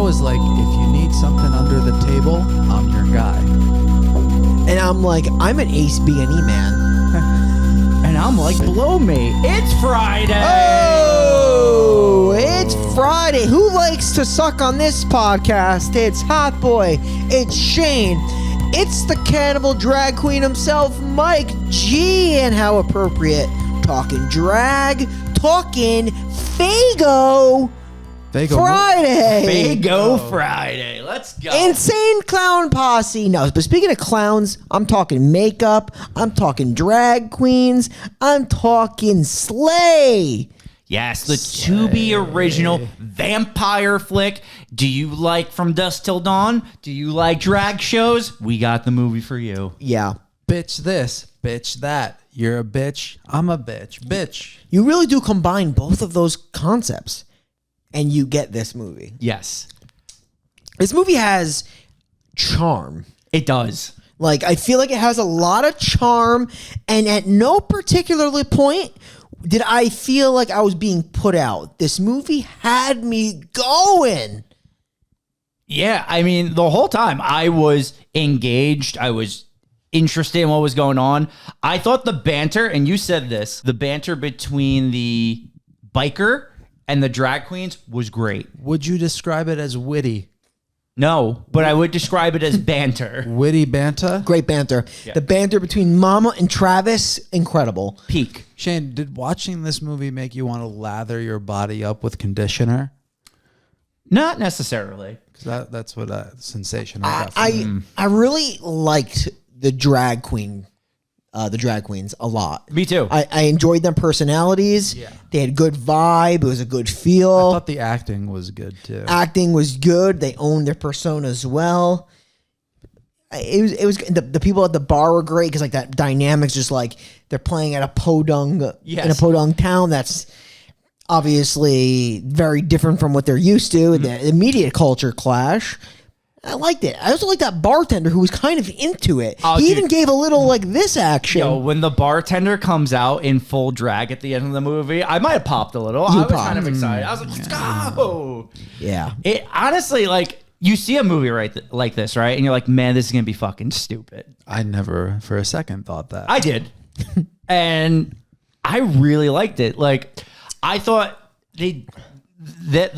was like, if you need something under the table, I'm your guy. And I'm like, I'm an Ace B&E man. And I'm like, blow me. It's Friday. Oh, it's Friday. Who likes to suck on this podcast? It's Hot Boy. It's Shane. It's the cannibal drag queen himself, Mike G. And how appropriate. Talking drag, talking Fago. Friday. Fago Friday. Let's go. Insane clown posse. No, but speaking of clowns, I'm talking makeup. I'm talking drag queens. I'm talking Slay. Yes, the to-be original vampire flick. Do you like From Dusk Till Dawn? Do you like drag shows? We got the movie for you. Yeah. Bitch this, bitch that. You're a bitch. I'm a bitch. Bitch. You really do combine both of those concepts, and you get this movie. Yes. This movie has charm. It does. Like, I feel like it has a lot of charm, and at no particular point did I feel like I was being put out. This movie had me going. Yeah, I mean, the whole time I was engaged. I was interested in what was going on. I thought the banter, and you said this, the banter between the biker and the drag queens was great. Would you describe it as witty? No, but I would describe it as banter. Witty banter? Great banter. Yeah. The banter between Mama and Travis, incredible. Peak. Shane, did watching this movie make you want to lather your body up with conditioner? Not necessarily. Because that's what sensation I got from I really liked the drag queens a lot. Me too. I enjoyed their personalities. Yeah. They had good vibe. It was a good feel. I thought the acting was good too. Acting was good. They owned their personas well. It was the people at the bar were great because like that dynamics, just like they're playing at a podunk in a podunk town. That's obviously very different from what they're used to. Mm-hmm. The immediate culture clash. I liked it. I also like that bartender who was kind of into it. Oh, he dude. even gave a little like this action. Yo, when the bartender comes out in full drag at the end of the movie, I might have popped a little. I was kind of excited. I was like, let's go. Yeah. It honestly, like, you see a movie like this, right? And you're like, man, this is going to be fucking stupid. I never for a second thought that. I did. And I really liked it. Like, I thought the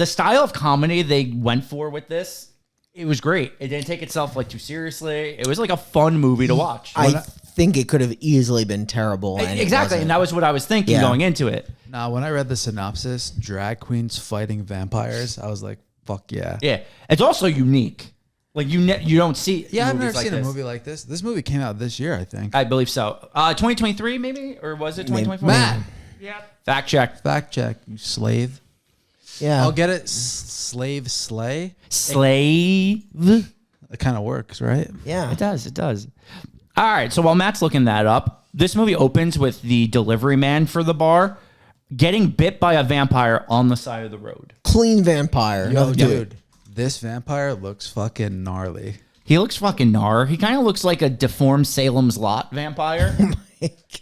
style of comedy they went for with this, it was great. It didn't take itself like too seriously. It was like a fun movie to watch. I think it could have easily been terrible. And exactly. And that was what I was thinking going into it. Now, when I read the synopsis, drag queens fighting vampires, I was like, fuck yeah. Yeah. It's also unique. Like you don't see Yeah, I've never like seen this. a movie like this. This movie came out this year, I think. I believe so. 2023 maybe? Or was it 2024? Matt. Yeah. Fact check. Fact check, you slave. Yeah. I'll get it. Slave slay. Slave. It kind of works, right? Yeah. It does. All right. So while Matt's looking that up, this movie opens with the delivery man for the bar getting bit by a vampire on the side of the road. Clean vampire. Yo, dude, this vampire looks fucking gnarly. He looks fucking gnar. He kind of looks like a deformed Salem's Lot vampire.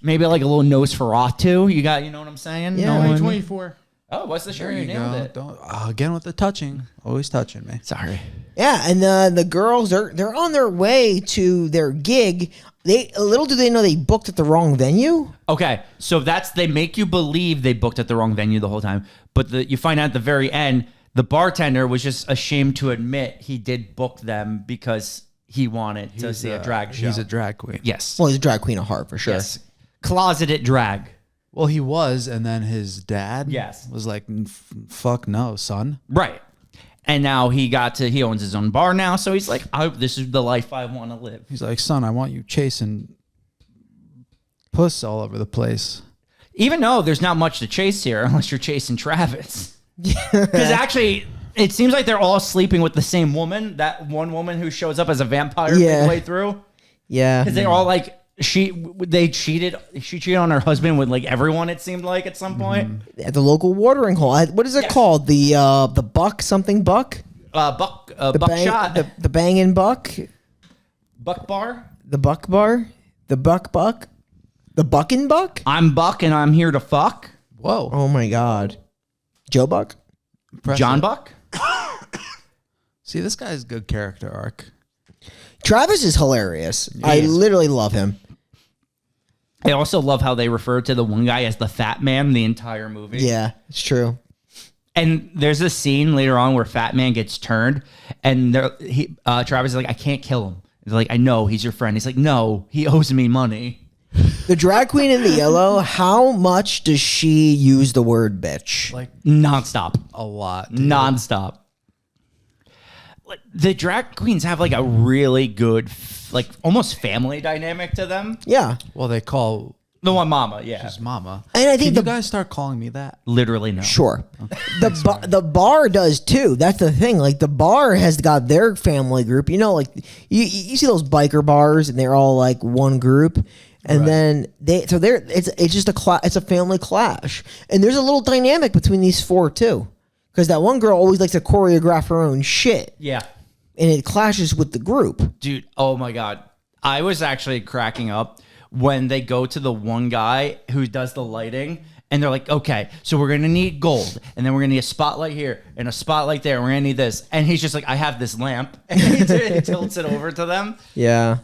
Maybe like a little Nosferatu. You know what I'm saying? Yeah. 2024. Oh, what's the shirt? There You you nailed go. it. Don't, again with the touching. Always touching me. Sorry. Yeah, and the girls they're on their way to their gig. Little do they know they booked at the wrong venue. Okay, so they make you believe they booked at the wrong venue the whole time, but you find out at the very end the bartender was just ashamed to admit he did book them because he wanted to see a drag show. He's a drag queen. Yes. Well, he's a drag queen at heart for sure. Yes. Closeted drag. Well, he was, and then his dad was like, fuck no, son. Right. And now he owns his own bar now, so he's like, this is the life I want to live. He's like, son, I want you chasing puss all over the place. Even though there's not much to chase here unless you're chasing Travis. Because actually, it seems like they're all sleeping with the same woman, that one woman who shows up as a vampire midway through. Yeah. Because they're all like, she cheated on her husband with like everyone, it seemed like, at some point. At the local watering hole. What is it called? The buck something buck? Buckshot. The banging buck? Buck bar. The buck bar? The buck? The buckin' buck? I'm Buck and I'm here to fuck. Whoa. Oh my God. Joe Buck? John Buck. See, this guy's good character arc. Travis is hilarious. I literally love him. I also love how they refer to the one guy as the fat man the entire movie. Yeah, it's true. And there's a scene later on where Fat Man gets turned, and Travis is like, I can't kill him. They're like, I know, he's your friend. He's like, no, he owes me money. The drag queen in the yellow, how much does she use the word bitch? Like nonstop. a lot. Dude. Nonstop. Like, the drag queens have like a really good, like almost family dynamic to them. Yeah. Well, they call the one Mama, yeah. just Mama. And I think you guys start calling me that? Literally no. Sure. The bar does too. That's the thing. Like the bar has got their family group. You know, like you see those biker bars and they're all like one group. And then it's just it's a family clash. And there's a little dynamic between these four too. Because that one girl always likes to choreograph her own shit. Yeah. And it clashes with the group. Dude, oh my God. I was actually cracking up when they go to the one guy who does the lighting and they're like, okay, so we're going to need gold and then we're going to need a spotlight here and a spotlight there. And we're going to need this. And he's just like, I have this lamp. And he tilts it over to them. Yeah.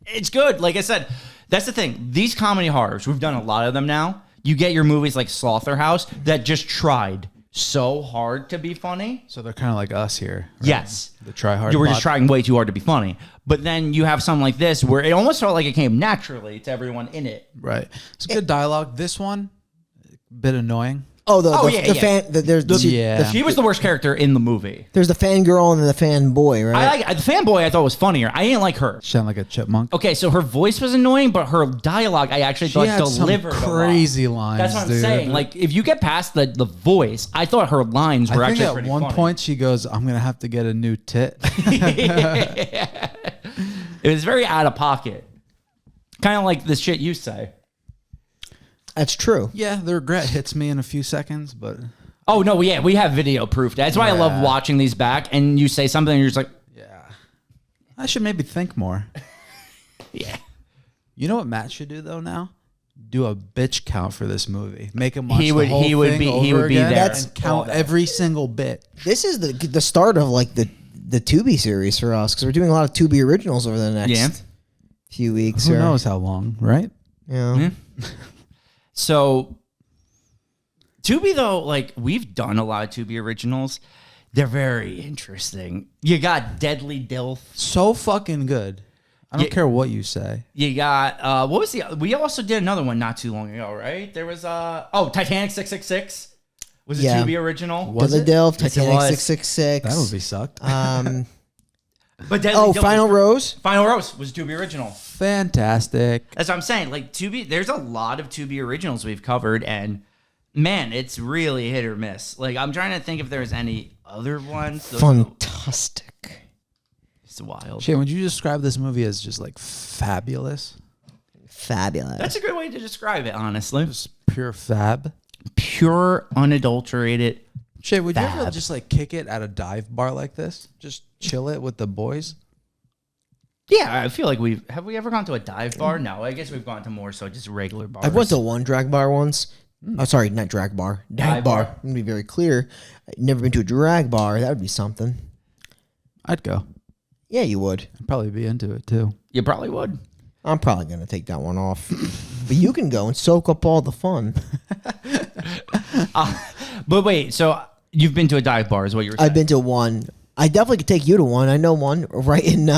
It's good. Like I said, that's the thing. These comedy horrors, we've done a lot of them now. You get your movies like Slaughterhouse that just tried so hard to be funny. So they're kind of like us here. Right? Yes. The try hard. You were just trying way too hard to be funny. But then you have something like this where it almost felt like it came naturally to everyone in it. Right. It's good dialogue. This one, a bit annoying. Oh, the fan. He was the worst character in the movie. There's the fangirl and then the fanboy, right? The fanboy I thought was funnier. I didn't like her. She sounded like a chipmunk. Okay, so her voice was annoying, but her dialogue I actually thought delivered some crazy lines. That's what I'm dude. saying. Like if you get past the voice, I thought her lines were actually pretty funny. At one point she goes, "I'm gonna have to get a new tit." It was very out of pocket, kind of like the shit you say. That's true. Yeah, the regret hits me in a few seconds, but oh no, yeah, we have video proof. That's why I love watching these back. And you say something, and you're just like, yeah, I should maybe think more. Yeah. You know what Matt should do though now? Do a bitch count for this movie. Make him watch he would be there and count every single bit. This is the start of like the Tubi series for us because we're doing a lot of Tubi originals over the next few weeks. Who knows how long, right? Yeah. So Tubi though, like we've done a lot of Tubi originals. They're very interesting. You got Deadly Dilf. So fucking good. I don't care what you say. You got what was we also did another one not too long ago, right? There was Titanic 666 was a Tubi original. Deadly Dilf, Titanic 666. That would be sucked. But Deadly Dilf Final Rose. Final Rose was a Tubi original. Fantastic. That's what I'm saying. Like Tubi, there's a lot of Tubi originals we've covered, and man, it's really hit or miss. Like I'm trying to think if there's any other ones. Fantastic. It's wild. Shane, would you describe this movie as just like fabulous? Fabulous. That's a good way to describe it, honestly. Just pure fab. Pure, unadulterated. Shay, would you ever just like kick it at a dive bar like this? Just chill it with the boys? Yeah, I feel like have we ever gone to a dive bar? No, I guess we've gone to more so just regular bars. I went to one drag bar once. Oh, sorry, not drag bar. Dive bar. I'm going to be very clear. I've never been to a drag bar. That would be something. I'd go. Yeah, you would. I'd probably be into it too. You probably would. I'm probably going to take that one off. But you can go and soak up all the fun. But wait, so you've been to a dive bar is what you were saying? I've been to one. I definitely could take you to one. I know one right in,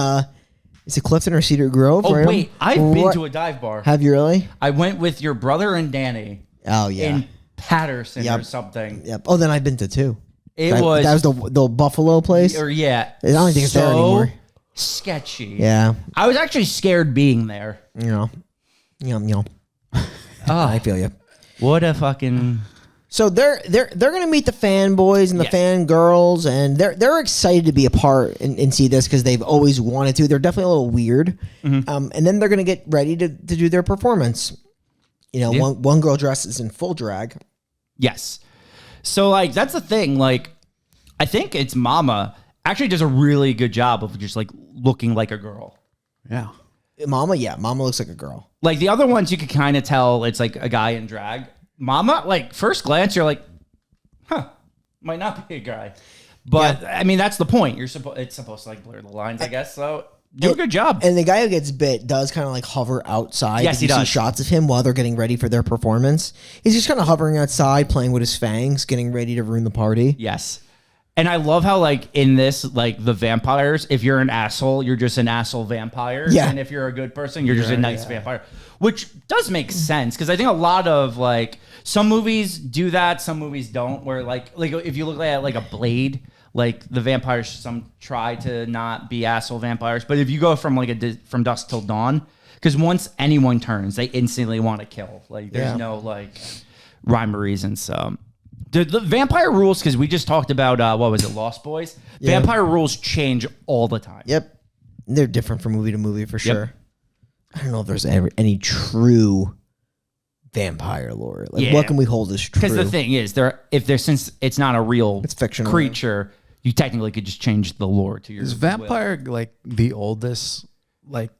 is it Clifton or Cedar Grove? Oh, right wait. I've been to a dive bar. Have you really? I went with your brother and Danny. Oh, yeah. In Patterson or something. Yep. Oh, then I've been to two. That was the Buffalo place? Or yeah. I don't think it's there anymore. Sketchy. Yeah. I was actually scared being there. You know. I feel you. What a fucking... So they're gonna meet the fanboys and the fangirls, and they're excited to be a part and see this because they've always wanted to. They're definitely a little weird, and then they're gonna get ready to do their performance. You know, one girl dresses in full drag. Yes. So like that's the thing. Like, I think it's Mama actually does a really good job of just like looking like a girl. Yeah. Mama looks like a girl. Like the other ones, you could kind of tell it's like a guy in drag. Mama, like first glance, you're like, huh, might not be a guy. But I mean, that's the point. It's supposed to like blur the lines, I guess. So do a good job. And the guy who gets bit does kind of like hover outside. Yes, he does. does. See shots of him while they're getting ready for their performance. He's just kind of hovering outside, playing with his fangs, getting ready to ruin the party. Yes. And I love how, like, in this, like, the vampires, if you're an asshole, you're just an asshole vampire. Yeah. And if you're a good person, you're just a nice vampire. Which does make sense, because I think a lot of, like, some movies do that, some movies don't, where, like if you look at, like, a Blade, like, the vampires, some try to not be asshole vampires. But if you go from, like, From Dusk Till Dawn, because once anyone turns, they instantly want to kill. Like, there's no, like, rhyme or reason, so... The vampire rules, because we just talked about, what was it, Lost Boys? Yeah. Vampire rules change all the time. Yep. They're different from movie to movie for sure. I don't know if there's ever any true vampire lore. Like, what can we hold as true? Because the thing is, since it's not a real it's fictional creature, you technically could just change the lore to your Is vampire like the oldest, like,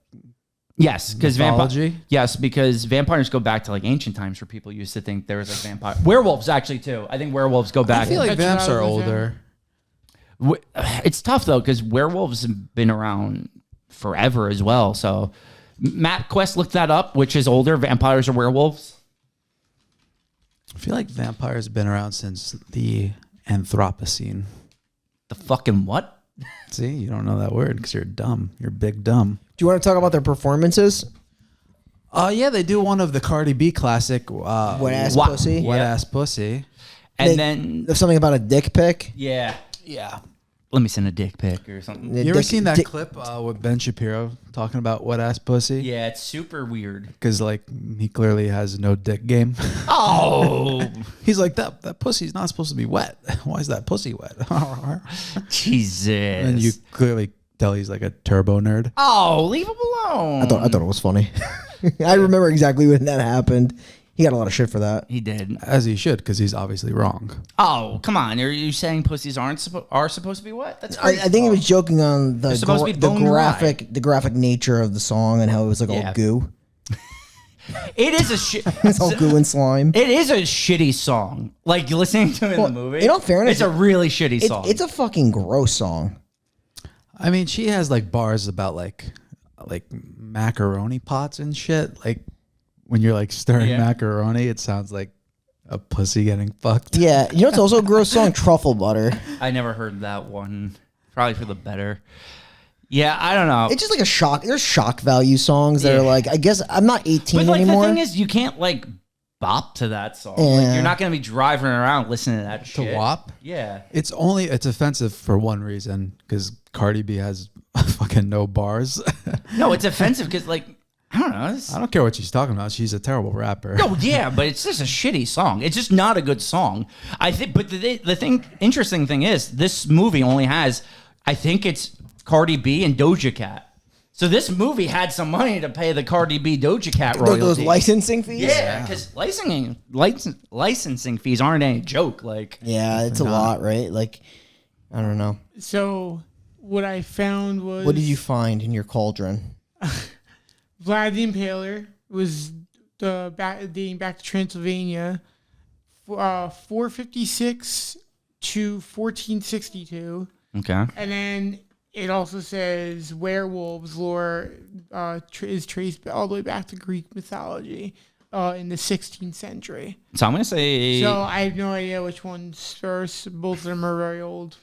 yes, because mythology? Yes, because vampires go back to like ancient times where people used to think there was like vampire werewolves actually too. I think werewolves go back. I feel like vamps are older. It's tough though because werewolves have been around forever as well. So Matt Quest looked that up, which is older. Vampires or werewolves? I feel like vampires have been around since the Anthropocene. The fucking what? See, you don't know that word because you're dumb. You're big dumb. Do you want to talk about their performances? Yeah, they do one of the Cardi B classic Wet Ass Pussy. Wet Ass Pussy. And then there's something about a dick pic. Yeah. Let me send a dick pic or something. You ever seen that clip with Ben Shapiro talking about wet ass pussy? Yeah, it's super weird. Because like he clearly has no dick game. Oh, he's like that pussy's not supposed to be wet. Why is that pussy wet? Jesus. And you clearly tell he's like a turbo nerd. Oh, leave him alone. I thought it was funny. I remember exactly when that happened. He got a lot of shit for that. He did. As he should, because he's obviously wrong. Oh, come on. Are you saying pussies are supposed to be wet? That's I think he was joking on the graphic nature of the song and how it was like all goo. It is a shit. It's all goo and slime. It is a shitty song. Like listening to it in the movie. In all fairness, it's a really shitty song. It's a fucking gross song. I mean, she has like bars about like macaroni pots and shit. Like when you're like stirring macaroni, it sounds like a pussy getting fucked. Yeah, you know it's also a gross song? Truffle butter. I never heard that one. Probably for the better. Yeah, I don't know. It's just like a shock. There's shock value songs that are like, I guess I'm not 18 but like anymore. The thing is, you can't like bop to that song. Yeah. Like, you're not gonna be driving around listening to that shit. To WAP? Yeah. It's offensive for one reason, because Cardi B has fucking no bars. No, it's offensive because like, I don't know. I don't care what she's talking about. She's a terrible rapper. No, yeah, but it's just a shitty song. It's just not a good song. I think, but interesting thing is, this movie only has, I think it's Cardi B and Doja Cat. So this movie had some money to pay the Cardi B Doja Cat royalties. Those licensing fees? Yeah, because licensing fees aren't any joke. Like, yeah, it's a lot, right? Like, I don't know. So what I found was... What did you find in your cauldron? Vlad the Impaler was dating back to Transylvania, 456 to 1462. Okay. And then it also says werewolves lore is traced all the way back to Greek mythology in the 16th century. So I'm going to say... So I have no idea which one's first. Both of them are very old.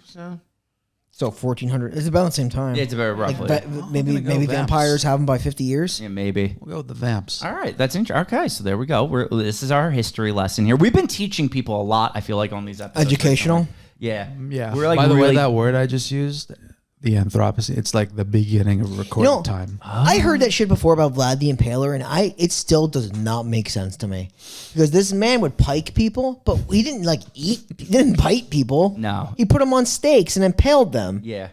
So 1400. It's about the same time. Yeah, it's very roughly. Like, maybe vampires have them by 50 years. Yeah, maybe. We'll go with the vamps. All right, that's interesting. Okay, so there we go. This is our history lesson here. We've been teaching people a lot, I feel like, on these episodes. Educational? Yeah. Yeah. We're like, by the way, that word I just used, the Anthropocene, it's like the beginning of recording time. I heard that shit before about Vlad the Impaler, and it still does not make sense to me. Because this man would pike people, but he didn't he didn't bite people. No. He put them on stakes and impaled them. Yeah.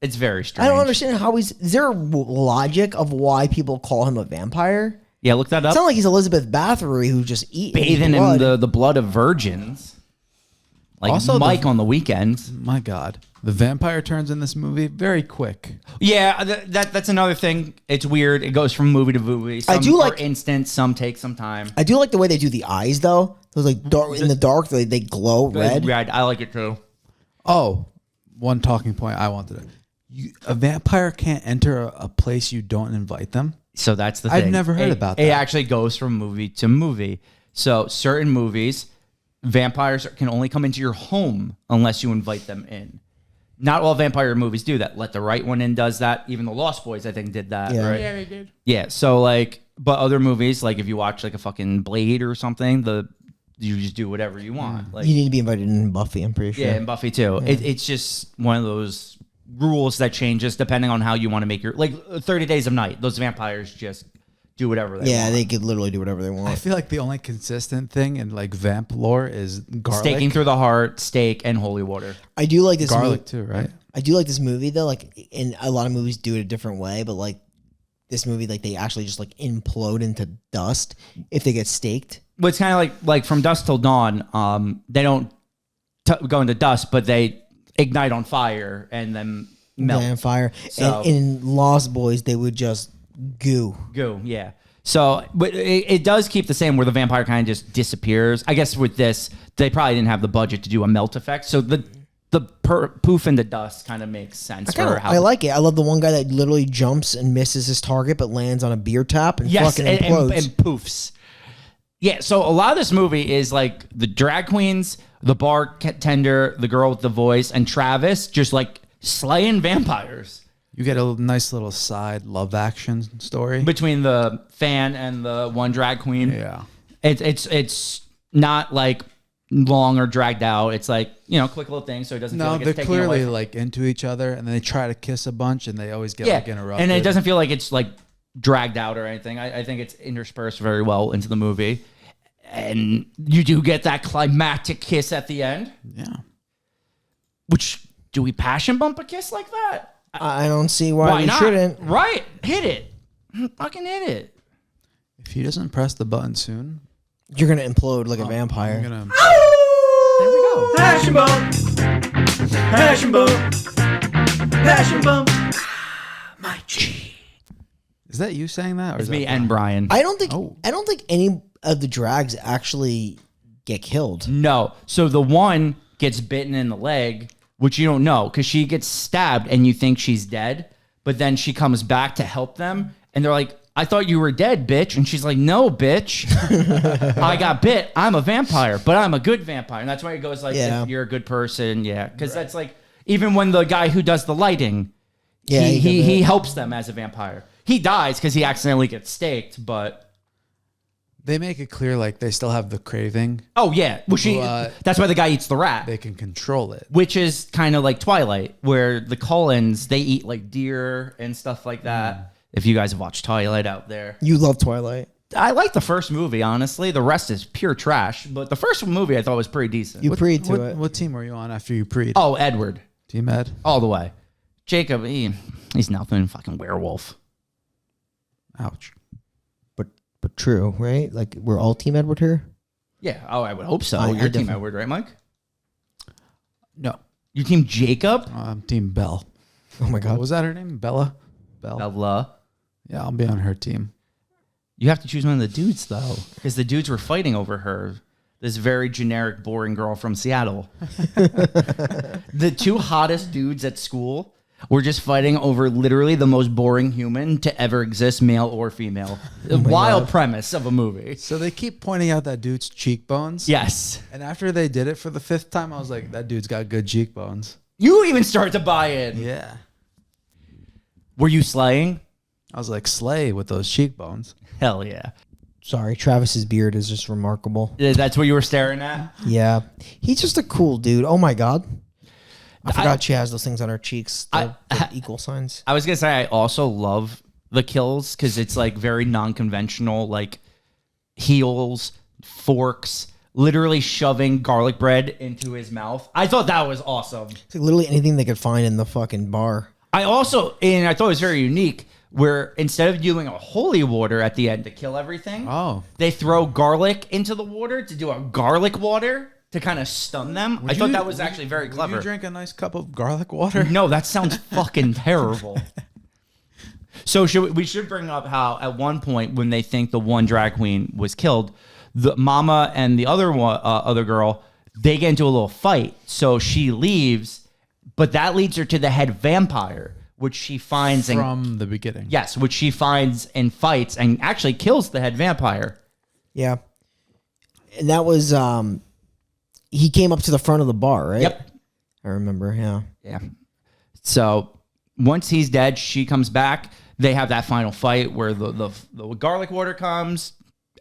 It's very strange. I don't understand is there a logic of why people call him a vampire? Yeah, look that up. It's not like he's Elizabeth Bathory who just bathing in the blood of virgins. Like also Mike on the weekends. My God. The vampire turns in this movie very quick. Yeah, that's another thing. It's weird. It goes from movie to movie. Some are instant, some take some time. I do like the way they do the eyes, though. Those like dark in the dark, they glow red. Red. I like it too. Oh, one talking point I wanted to. A vampire can't enter a place you don't invite them. So that's the thing. I've never heard about that. It actually goes from movie to movie. So certain movies, vampires can only come into your home unless you invite them in. Not all vampire movies do that. Let the Right One In does that. Even the Lost Boys, I think, did that. Yeah. Right? Yeah, they did. Yeah. So like, but other movies, like if you watch like a fucking Blade or something, you just do whatever you want. Like You need to be invited in Buffy, I'm pretty sure. yeah, and Buffy too. It's just one of those rules that changes depending on how you want to make your 30 Days of Night. Those vampires just do whatever they want. They could literally do whatever they want. I feel like the only consistent thing in like vamp lore is garlic. Staking through the heart, steak, and holy water. I do like this garlic too, right? I do like this movie though. Like, in a lot of movies do it a different way, but like this movie, like they actually just like implode into dust if they get staked. But it's kind of like From Dusk Till Dawn. They don't go into dust, but they ignite on fire and then melt. On fire. So- And in Lost Boys, they would just goo. Goo, yeah. So, but it does keep the same where the vampire kind of just disappears. I guess with this, they probably didn't have the budget to do a melt effect. So the poof into dust kind of makes sense for how I like it. I love the one guy that literally jumps and misses his target, but lands on a beer tap and fucking implodes. and poofs. Yeah, so a lot of this movie is like the drag queens, the bartender, the girl with the voice, and Travis just like slaying vampires. You get a nice little side love action story Between the fan and the one drag queen. Yeah, It's not like long or dragged out. It's like, quick little thing, so it doesn't feel like they're it's taking away clearly from- like into each other, and then they try to kiss a bunch, and they always get like interrupted. and it doesn't feel like it's like dragged out or anything. I think it's interspersed very well into the movie. And you do get that climactic kiss at the end. Yeah. Which, do we passion bump a kiss like that? I don't see why we not? shouldn't. Right. Hit it. Fucking hit it. If he doesn't press the button soon, You're going to implode like a vampire. I'm gonna. There we go. Passion bump. Passion bump. Passion bump. My G. Is that you saying that, or It's is me that and Brian. I don't think Oh. any of the drags actually get killed. No. So the one gets bitten in the leg, which you don't know because she gets stabbed and you think she's dead, but then she comes back to help them and they're like, I thought you were dead, bitch. And she's like, no, bitch. I got bit. I'm a vampire, but I'm a good vampire. And that's why it goes like, Yeah. if you're a good person. Yeah. Because that's like, even when the guy who does the lighting, Yeah, he helps them as a vampire. He dies because he accidentally gets staked, but... They make it clear like they still have the craving. Oh, yeah. Well, that's why the guy eats the rat. They can control it. Which is kind of like Twilight, where the Cullens, they eat like deer and stuff like that. If you guys have watched Twilight out there. You love Twilight. I like the first movie, honestly. The rest is pure trash. But the first movie I thought was pretty decent. You preed to what, it. What team were you on after you preed? Oh, Edward. Team Ed? All the way. Jacob, he's nothing. Fucking werewolf. Ouch. But true, right? Like, we're all Team Edward here? Yeah. Oh, I would hope so. I You're Team definitely- Edward, right, Mike? No. You Team Jacob? Team Belle. Oh my What God. was that her name? Bella? Bella. Yeah, I'll be on her team. You have to choose one of the dudes, though, because the dudes were fighting over her. This very generic, boring girl from Seattle. The two hottest dudes at school were just fighting over literally the most boring human to ever exist, male or female. Wild premise of a movie. So they keep pointing out that dude's cheekbones. Yes. And after they did it for the 5th time, I was like, that dude's got good cheekbones. You even start to buy in. Yeah. Were you slaying? I was like, slay with those cheekbones. Hell yeah. Sorry, Travis's beard is just remarkable. That's what you were staring at? Yeah. He's just a cool dude. Oh my God. I forgot she has those things on her cheeks. The equal signs. I was going to say, I also love the kills because it's like very non-conventional, like heels, forks, literally shoving garlic bread into his mouth. I thought that was awesome. It's like literally anything they could find in the fucking bar. I thought it was very unique where instead of doing a holy water at the end to kill everything, they throw garlic into the water to do a garlic water to kind of stun them. I thought that was actually very clever. Would you drink a nice cup of garlic water? No, that sounds fucking terrible. So we should bring up how at one point when they think the one drag queen was killed, the mama and the other girl, they get into a little fight. So she leaves, But that leads her to the head vampire, which she finds from the beginning. Yes, which she finds and fights and actually kills the head vampire. Yeah. And that was he came up to the front of the bar, right? Yep. I remember, yeah. Yeah. So once he's dead, she comes back. They have that final fight where the garlic water comes,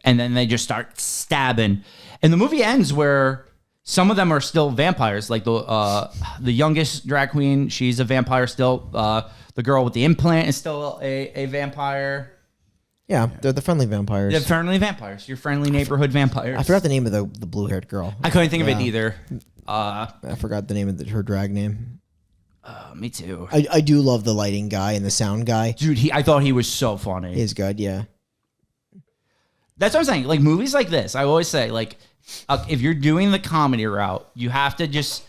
and then they just start stabbing. And the movie ends where some of them are still vampires. Like the youngest drag queen, she's a vampire still. The girl with the implant is still a vampire. Yeah, they're the friendly vampires. They're friendly vampires. Your friendly neighborhood vampires. I forgot the name of the blue-haired girl. I couldn't think of it either. I forgot the name of her drag name. Me too. I do love the lighting guy and the sound guy. Dude, I thought he was so funny. He's good, yeah. That's what I'm saying. Like movies like this, I always say, like, if you're doing the comedy route, you have to just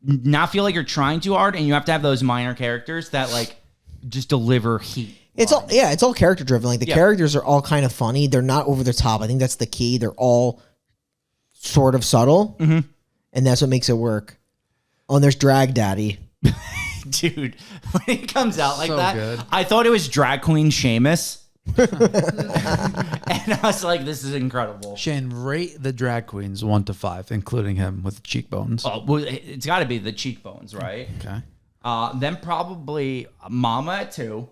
not feel like you're trying too hard, and you have to have those minor characters that like just deliver heat. It's all character driven. Like the characters are all kind of funny. They're not over the top. I think that's the key. They're all sort of subtle, and that's what makes it work. Oh, and there's Drag Daddy. Dude, when he comes out like So that, good. I thought it was drag queen Seamus. And I was like, this is incredible. Shane, rate the drag queens 1 to 5, including him with cheekbones. Oh, well, it's got to be the cheekbones, right? Okay. Then probably Mama at 2.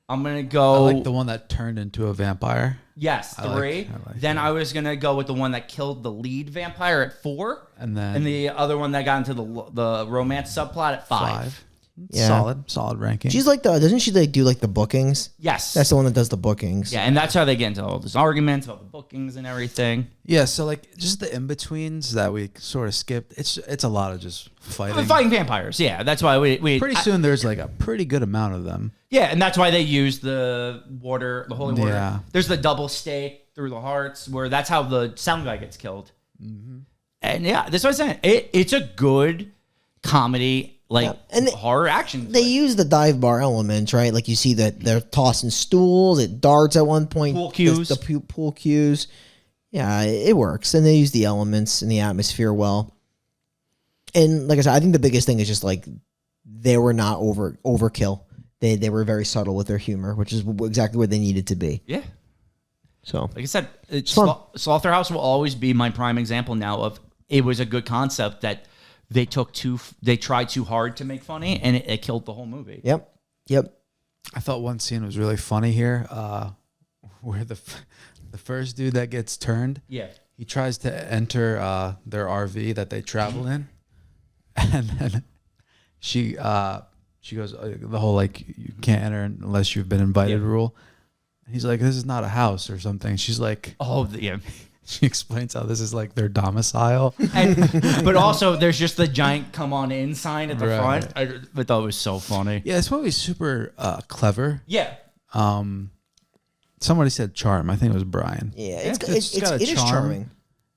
I'm going to I go... like the one that turned into a vampire. Yes, 3. I like Then that. I was going to go with the one that killed the lead vampire at 4. And then And the other one that got into the romance subplot at 5. Yeah. Solid ranking. She's like doesn't she like do like the bookings? Yes. That's the one that does the bookings. Yeah, and that's how they get into all those arguments about the bookings and everything. Yeah, so like just the in-betweens that we sort of skipped, it's a lot of just fighting. Fighting vampires, yeah. That's why we Pretty soon there's like a pretty good amount of them. Yeah, and that's why they use the water, the holy water. Yeah. There's the double stake through the hearts, where that's how the sound guy gets killed. And yeah, that's what I'm saying. It's a good comedy, like And horror action. They use the dive bar elements, right? Like you see that they're tossing stools, it darts at one point. Pool cues. The pool cues. Yeah, it works. And they use the elements and the atmosphere well. And like I said, I think the biggest thing is just like they were not overkill. They were very subtle with their humor, which is exactly what they needed to be. Yeah. So Like I said, fun. Slaughterhouse will always be my prime example now of it was a good concept that they tried too hard to make funny, and it killed the whole movie. Yep. I thought one scene was really funny here, where the first dude that gets turned, Yeah. he tries to enter their RV that they travel in, and then she goes the whole like you can't enter unless you've been invited rule. He's like, this is not a house or something. She's like, Oh, yeah. she explains how this is like their domicile. But also, there's just the giant "come on in" sign at the Right. front. I thought it was so funny. Yeah, this movie's super clever. Yeah. Somebody said charm. I think it was Brian. Yeah. It's got a it is charm. charming.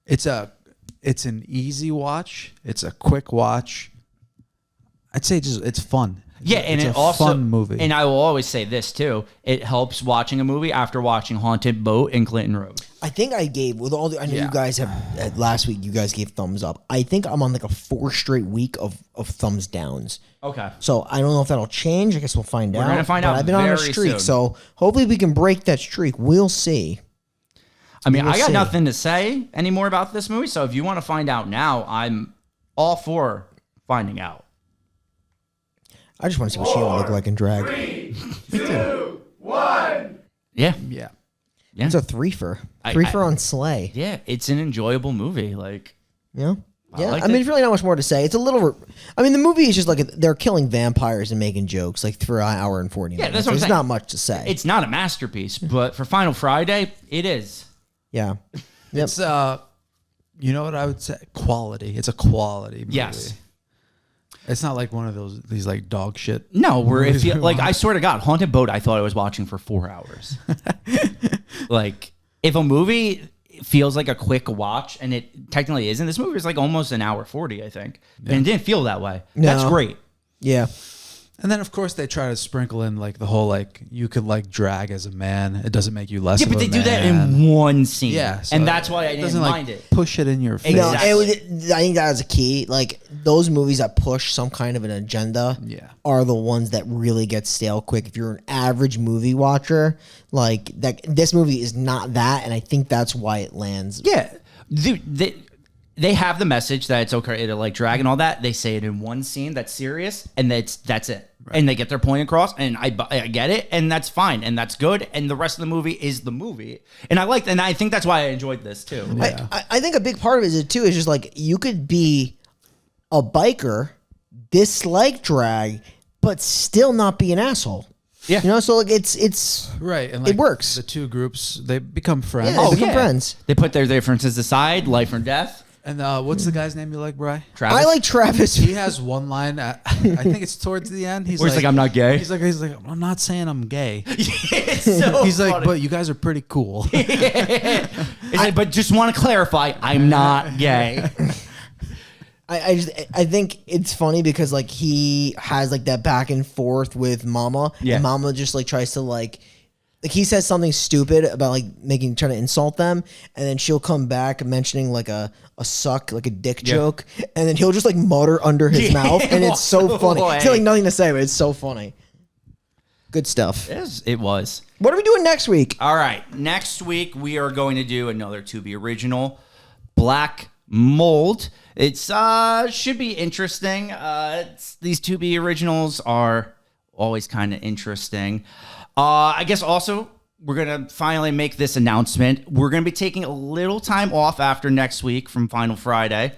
It's an easy watch. It's a quick watch. I'd say it's fun. Yeah, and it's it a also fun movie. And I will always say this too: it helps watching a movie after watching Haunted Boat and Clinton Road. I think I gave with all the. I know you guys have last week. You guys gave thumbs up. I think I'm on like a 4 straight week of thumbs downs. Okay. So I don't know if that'll change. I guess we'll find out. We're gonna find But out I've been on a very streak, soon. so hopefully we can break that streak. We'll see. I mean, We'll I got see. nothing to say anymore about this movie. So if you want to find out now, I'm all for finding out. I just want to see what she will look like in drag. 3, 2, 1. Yeah. yeah. Yeah. It's a threefer. I- Threefer on Slay. Yeah. It's an enjoyable movie. Like, Yeah. Yeah, liked I mean, it. there's really not much more to say. It's a little. I mean, the movie is just like they're killing vampires and making jokes like for an hour and 40 minutes. that's what I'm There's saying. not much to say. it's not a masterpiece, but for Final Friday, it is. Yeah. Yep. It's you know what I would say? Quality. It's a quality movie. Yes. It's not like one of these like dog shit. No, where if movies you we like, watch. I swear to God, Haunted Boat, I thought I was watching for 4 hours. Like, if a movie feels like a quick watch, and it technically isn't, this movie is like almost an hour 40, I think. And it didn't feel that way. No. That's great. Yeah. And then, of course, they try to sprinkle in like the whole like you could like drag as a man. It doesn't make you less. Yeah, of but a they do that man. in one scene. Yeah, so and that's why I it didn't doesn't mind like it. push it in your face. No, Exactly. I think that is a key. Like those movies that push some kind of an agenda, Yeah. are the ones that really get stale quick. If you're an average movie watcher, like that, this movie is not that, and I think that's why it lands. Yeah, dude, they have the message that it's okay to like drag and all that. They say it in one scene that's serious, and that's it. Right. And they get their point across, and I get it, and that's fine, and that's good. And the rest of the movie is the movie, and I think that's why I enjoyed this too. Yeah. I think a big part of it too is just like you could be a biker, dislike drag, but still not be an asshole. Yeah. You know, so like it's Right. And it like works. The two groups, they become friends. Yeah, they become friends. They put their differences aside, life or death. And what's the guy's name you like, Bri? Travis. I like Travis. He has one line. I think it's towards the end. He's Where he's like, I'm not gay. He's like, I'm not saying I'm gay. It's so He's like, funny. but you guys are pretty cool. It's like, but just want to clarify, I'm not gay. I think it's funny because like he has like that back and forth with Mama. Yeah. And Mama just like tries to like he says something stupid about like trying to insult them, and then she'll come back mentioning like a suck, like a dick joke, and then he'll just like mutter under his mouth, and it's so funny. He's got like nothing to say, but it's so funny. Good stuff. It was. What are we doing next week? All right. Next week, we are going to do another To-Be original, Black Mold. It's should be interesting. These To-Be originals are always kind of interesting. I guess also we're going to finally make this announcement. We're going to be taking a little time off after next week from Final Friday.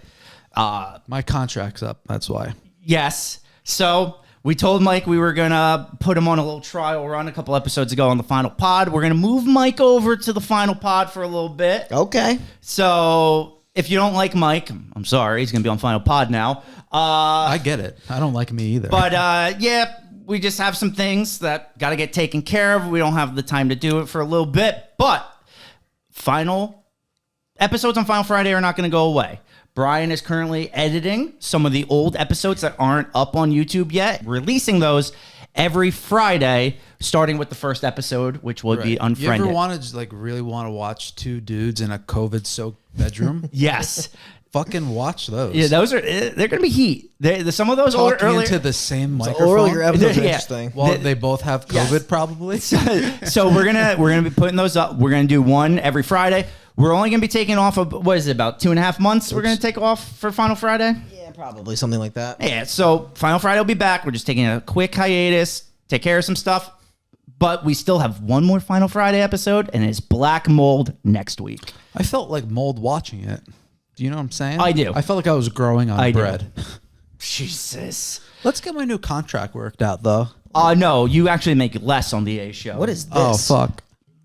My contract's up. That's why. Yes. So we told Mike we were going to put him on a little trial run a couple episodes ago on the Final Pod. We're going to move Mike over to the Final Pod for a little bit. Okay. So if you don't like Mike, I'm sorry. He's going to be on Final Pod now. I get it. I don't like me either. But yeah, we just have some things that got to get taken care of. We don't have the time to do it for a little bit. But final episodes on Final Friday are not going to go away. Brian is currently editing some of the old episodes that aren't up on YouTube yet, releasing those every Friday, starting with the first episode, which will be Unfriended. You ever want to like really want to watch two dudes in a COVID-soaked bedroom? Yes. Fucking watch those. Yeah, those are, they're going to be heat. Some of those older, Talking earlier, into the same microphone. Earlier episodes are Yeah. interesting. Well, they both have COVID, probably. so we're gonna be putting those up. We're gonna do one every Friday. We're only gonna be taking off of what is it, about 2.5 months? We're gonna take off for Final Friday. Yeah, probably something like that. Yeah. So Final Friday will be back. We're just taking a quick hiatus, take care of some stuff, but we still have one more Final Friday episode, and it's Black Mold next week. I felt like mold watching it. Do you know what I'm saying? I do. I felt like I was growing on bread. Jesus. Let's get my new contract worked out, though. No, you actually make less on the A show. What is this? Oh, fuck.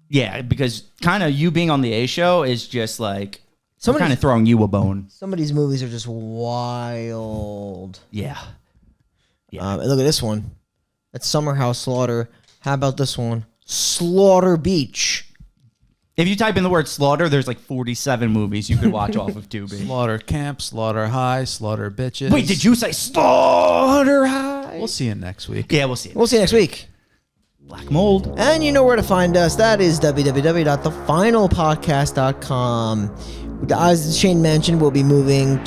Yeah, because kind of you being on the A show is just like Somebody's- kind of throwing you a bone. Some of these movies are just wild. Yeah. Look at this one. That's Summer House Slaughter. How about this one? Slaughter Beach. If you type in the word slaughter, there's like 47 movies you could watch off of Tubi. Slaughter Camp, Slaughter High, Slaughter Bitches. Wait, did you say Slaughter High? We'll see you next week. Yeah, we'll see. We'll see you next week. Black Mold. And you know where to find us. That is www.thefinalpodcast.com. As Shane mentioned, we'll be moving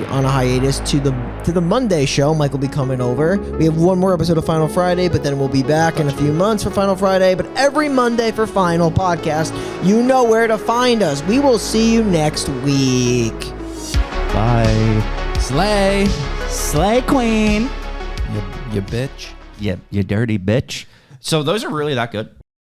on a hiatus to the Monday show. Mike will be coming over. We have one more episode of Final Friday, but then we'll be back in a few months for Final Friday. But every Monday for Final Podcast, you know where to find us. We will see you next week. Bye. Slay. Slay Queen. You bitch. You dirty bitch. So those are really that good.